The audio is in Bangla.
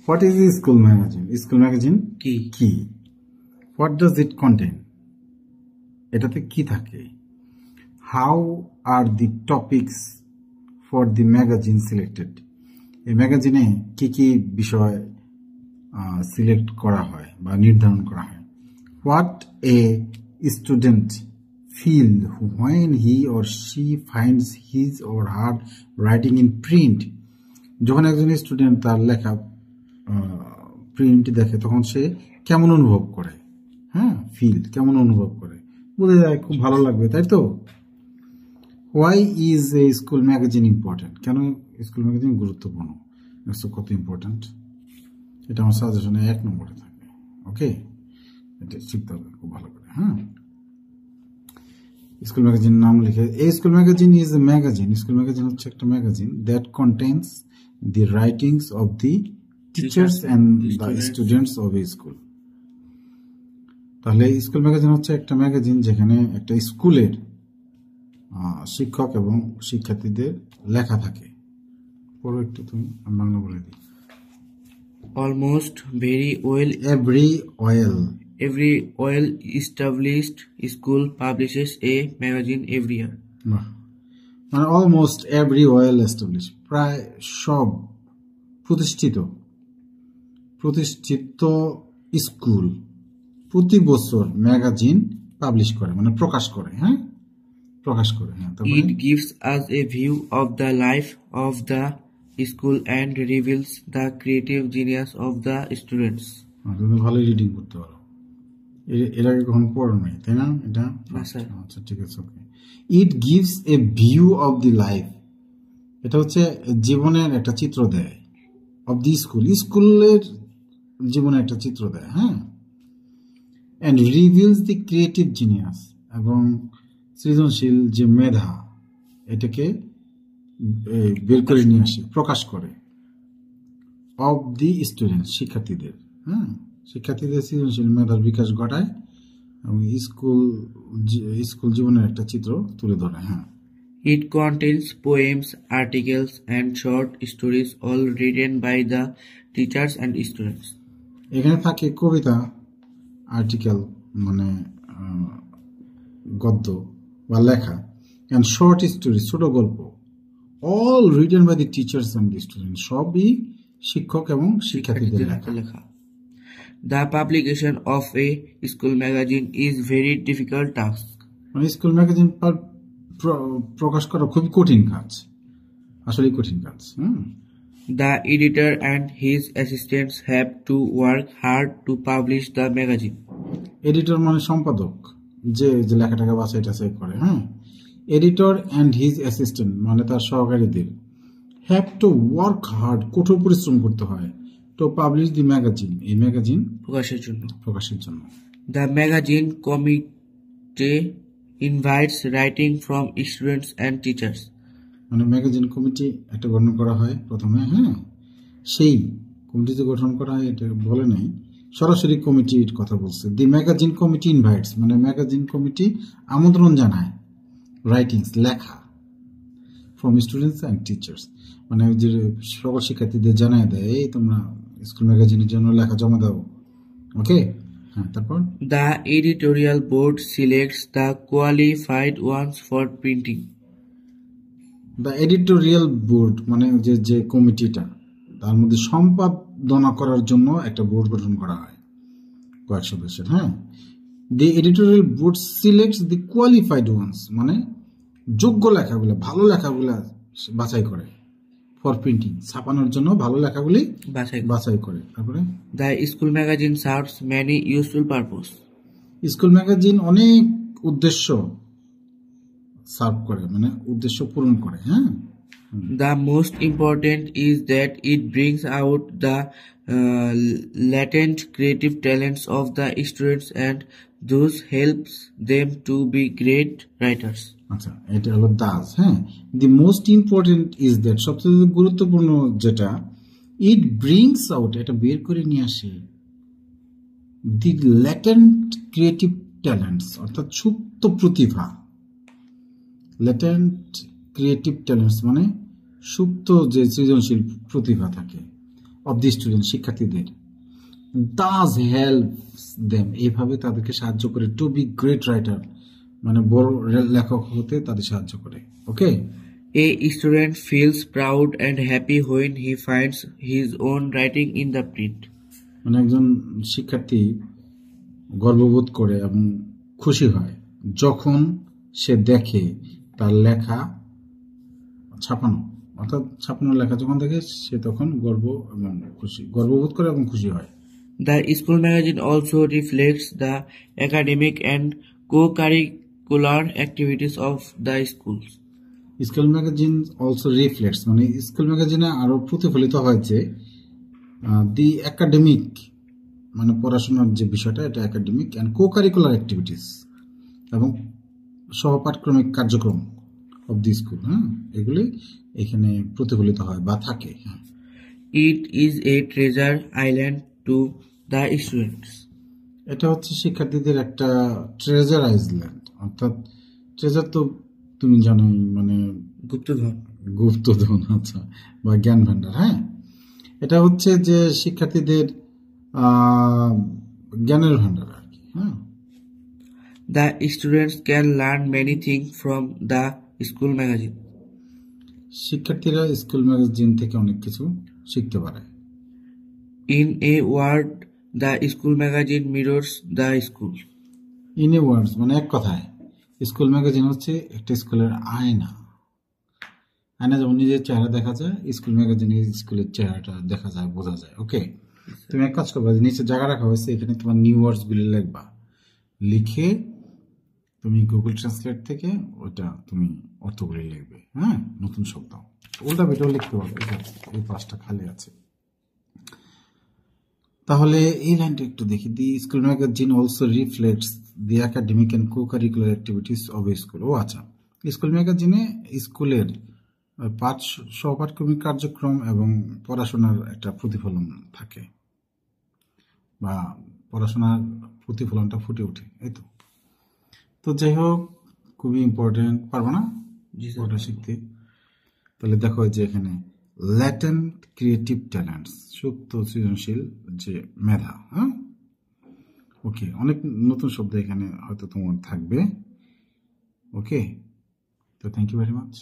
What is the school magazine? School magazine কি? What does it contain? এটাতে কি থাকে? How are the topics for the magazine selected? এই ম্যাগাজিনে কি কি বিষয় সিলেক্ট করা হয় বা নির্ধারণ করা হয়? What a student feel when he or she finds his or her writing in print. যখন একজন স্টুডেন্ট তার লেখা প্রিন্ট দেখে তখন সে কেমন অনুভব করে? হ্যাঁ, ফিল কেমন অনুভব করে বোঝা যায়, খুব ভালো লাগবে, তাই তো? Why is a school magazine important? কেন স্কুল ম্যাগাজিন গুরুত্বপূর্ণ? কত ইম্পর্টেন্ট এটা আমার সাজেশনে 1 নম্বরে থাকে। ওকে, এটা শিখতে হবে খুব ভালো করে। হ্যাঁ, স্কুল ম্যাগাজিন নাম লিখে, এই school magazine is a magazine. School magazine হচ্ছে একটা magazine that contains the writings of the teachers and the students of a school. তাহলে স্কুল ম্যাগাজিন হচ্ছে একটা ম্যাগাজিন যেখানে একটা স্কুলের শিক্ষক এবং শিক্ষার্থীদের লেখা থাকে। পড়ো একটু তুমি, আমি বাংলা বলে দিই। Almost very well every established school publishes a magazine every year. মানে অলমোস্ট এভরি ওয়েল এস্টাবলিশ, প্রায় সব প্রতিষ্ঠিত স্কুল প্রতি বছর ম্যাগাজিন পাবলিশ করে, মানে প্রকাশ করে। হ্যাঁ, It gives us a view of the life of the school and reveals the creative genius of the students. তুমি ভালো রিডিং করতে পারো, এর আগে কখনো পড়ো নাই তাই না? এটা আচ্ছা, ঠিক আছে, okay. It gives a view of the life, এটা হচ্ছে জীবনের একটা চিত্র দেয়। অফ দি স্কুলের জীবনের একটা চিত্র দেয়। হ্যাঁ, and reveals the creative genius, এবং সৃজনশীল যে মেধা এটাকে বের করে নিয়ে আসে, প্রকাশ করে। অফ দি স্টুডেন্ট, শিক্ষার্থীদের। হ্যাঁ, শিক্ষার্থীদের সৃজনশীল মেধার বিকাশ ঘটায় এবং স্কুল জীবনের একটা চিত্র তুলে ধরে। হ্যাঁ, It contains poems, articles, and short stories, all written by the teachers and students. এখানে থাকে কবিতা, আর্টিকেল মানে গদ্য বা লেখা, and short stories, ছোট গল্প, all written by the teachers and the students, সবই শিক্ষক এবং শিক্ষার্থীদের লেখা। The publication of a school magazine is very difficult task. মানে স্কুল ম্যাগাজিন প্রকাশ করা খুবই কঠিন কাজ, আসলে কঠিন কাজ। The editor and his assistants have to work hard to publish the magazine. Editor মানে সম্পাদক, যে লেখাটাকে বাছাই টাছাই করে। হ্যাঁ, এডিটর অ্যান্ড হিজ অ্যাসিস্ট্যান্ট মানে তার সহকারীদের হ্যাভ টু ওয়ার্ক হার্ড, কঠোর পরিশ্রম করতে হয়, টু পাবলিশ দি ম্যাগাজিন, এই ম্যাগাজিন প্রকাশের জন্য। The magazine committee invites writing from students and teachers. মানে ম্যাগাজিন কমিটি একটা গঠন করা হয় প্রথমে। হ্যাঁ, সেই কমিটি যে গঠন করা হয় এটা বলে নাই, সরাসরি কমিটির কথা বলছে। দি ম্যাগাজিন কমিটি ইনভাইটস, মানে ম্যাগাজিন কমিটি আমন্ত্রণ জানায়, রাইটিংস লেখা, ফ্রম স্টুডেন্টস অ্যান্ড টিচার্স, মানে যে সকল শিক্ষার্থীদের জানায় দেয়, এই তোমরা স্কুল ম্যাগাজিনের জন্য লেখা জমা দাও। ওকে, হ্যাঁ, তারপর The editorial board selects the qualified ones for printing. The editorial board মানে যে কমিটিটা, তার মধ্যে সম্পাদনা করার জন্য একটা বোর্ড গঠন করা হয় কয়েক সদস্যের। হ্যাঁ, দি এডিটোরিয়াল বোর্ড সিলেক্টস দি কোয়ালিফাইড ওয়ান্স, মানে যোগ্য লেখাগুলো, ভালো লেখাগুলো বাছাই করে, ফর প্রিন্টিং, ছাপানোর জন্য ভালো লেখাগুলি বাছাই করে। তারপরে The school magazine serves many useful purposes. School magazine অনেক উদ্দেশ্য সার্ভ করে, মানে উদ্দেশ্য পূরণ করে। হ্যাঁ, The most important is that it brings out the latent creative talents of the students and thus helps them to be great writers. আচ্ছা, এটা হলো দাস। হ্যাঁ, the most important is that, সবচেয়ে গুরুত্বপূর্ণ যেটা, ইট ব্রিংস আউট, এটা বের করে নিয়ে আসে, দি ল্যাটেন্ট ক্রিয়েটিভ ট্যালেন্টস, অর্থাৎ সুপ্ত প্রতিভা। ল্যাটেন্ট ক্রিয়েটিভ ট্যালেন্টস মানে সুপ্ত যে সৃজনশীল প্রতিভা থাকে, অফ দি স্টুডেন্ট, শিক্ষার্থীদের, ডাজ হেল্পস দেম, এইভাবে তাদেরকে সাহায্য করে টু বি গ্রেট রাইটার, মানে বড় লেখক হতে তাদের সাহায্য করে। ওকে, A student feels proud and happy when he finds his own writing in the print. মানে একজন শিক্ষার্থী গর্ববোধ করে এবং খুশি হয় যখন সে দেখে তার লেখা ছাপানো, অর্থাৎ ছাপানো লেখা যখন দেখে সে তখন গর্ববোধ করে এবং খুশি হয়। The school magazine also reflects the academic and co-curricular activities of the schools. School magazine also reflects, মানে স্কুল ম্যাগাজিনে আরো প্রতিফলিত হয় যে দি একাডেমিক, মানে পড়াশোনার যে বিষয়টা, এটা academic and co curricular activities, এবং সহপাঠক্রমিক কার্যক্রম অফ দি স্কুল, এগুলি এখানে প্রতিফলিত হয় বা থাকে। It is a treasure island to the students. এটা হচ্ছে শিক্ষার্থীদের একটা ট্রেজার আইল্যান্ড, অর্থাৎ ট্রেজার তো তুমি জানোই, মানে গুপ্তধন, আচ্ছা, বা জ্ঞান ভান্ডার। হ্যাঁ, এটা হচ্ছে যে শিক্ষার্থীদের জ্ঞানের ভান্ডার আর কি। হ্যাঁ, The students can learn many things from the school magazine. শিক্ষার্থীরা স্কুল ম্যাগাজিন থেকে অনেক কিছু শিখতে পারে। In a word, the school magazine mirrors the school. In a words, মানে এক কথায় স্কুল ম্যাগাজিন হচ্ছে একটা স্কুলের আয়না। আয়না যেমন নিজের চেহারা দেখা যায়, স্কুল ম্যাগাজিনে স্কুলের চেহারাটা দেখা যায়, বোঝা যায়। ওকে, তুমি এক কাজ করবা, নিচে জায়গা রাখা হয়েছে, এখানে তোমার নিউ ওয়ার্ডস গুলি লিখবা, লিখে তুমি গুগল ট্রান্সলেট থেকে ওটা তুমি অর্থগুলি লিখবে। হ্যাঁ, নতুন শব্দ ওটা বেটাও লিখতে পারবে, এই পাশটা খালি আছে। তাহলে এই লাইনটা একটু দেখি, the school magazine also reflects the academic and co curricular activities of a school. ও আচ্ছা, স্কুল ম্যাগাজিনে স্কুলের সহপাঠক্রমিক কার্যক্রম এবং পড়াশোনার একটা প্রতিফলন থাকে, বা পড়াশোনার প্রতিফলনটা ফুটে ওঠে, এই তো। তো যাই হোক, খুবই ইম্পর্টেন্ট, পারবো না ওটা শিখতে। তাহলে দেখো যে এখানে ল্যাটেন্ট ক্রিয়েটিভ ট্যালেন্টস, সুপ্ত সৃজনশীল যে মেধা। হ্যাঁ, ওকে, অনেক নতুন শব্দ এখানে হয়তো তোমার থাকবে। ওকে, তো থ্যাংক ইউ ভেরি মাচ।